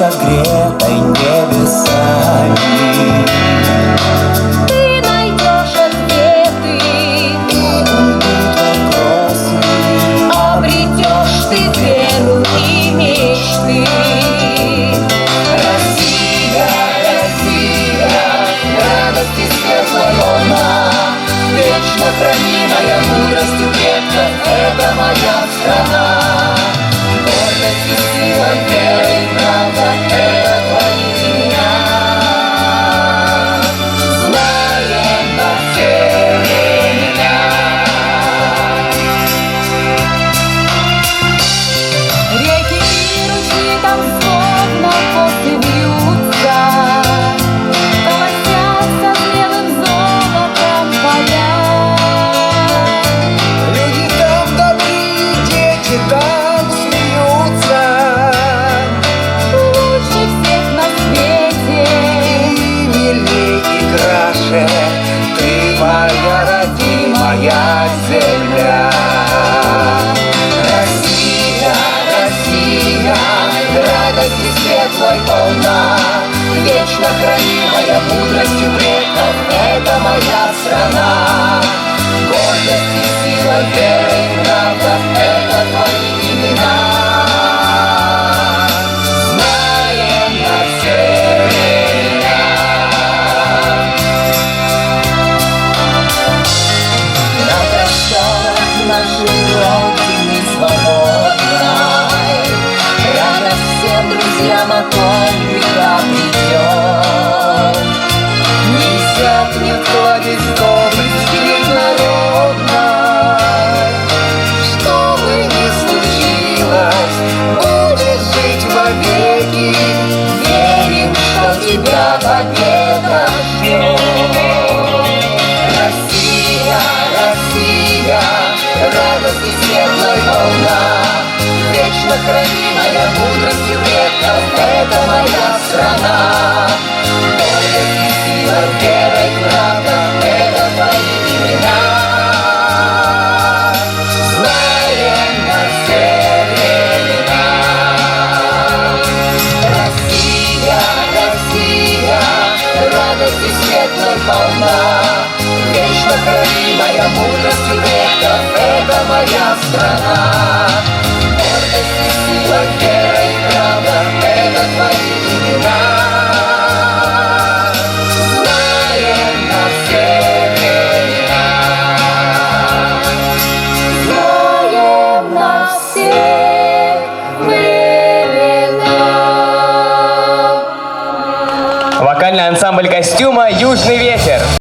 согретой небесами. Ты найдешь ответы, Уйдут вопросы, обретешь ты веру и мечты. Россия, Россия, радость и светлая волна, вечно хранимая мудростью предков, это моя страна. Гордость и сила, вера и правда, это твои имена. Знаем на все времена. Реки и ручьи там словно косы вьются, колосятся белым золотом поля. Люди там добрые, дети там смеются. Лучше всех на свете. И милей и краше, ты моя родимая земля. Россия, Россия, радость и светлой волна, вечно хранимая мудростью предков, это моя страна. Гордость и сила, вера и правда, это твои имена. Знаем на все времена. На просторах нашей Родины свободной радость всем друзьям о том беда придет. Не иссякнет кладезь доблести народной. Что бы ни случилось, будешь жить вовеки. Верим, что тебя победа ждет. Россия, Россия, радость и светлая волна, вечно хранимая мудростью предков, это моя страна. Гордость и сила, вера и правда, это твои имена. Знаем на все времена. Россия, Россия, радость и светлая волна, вечно хранимая мудростью предков, это моя страна. Гордость и сила, вера и правда, это твои имена. Знаем на все времена. Знаем на все времена. Вокальный ансамбль костюма «Южный ветер».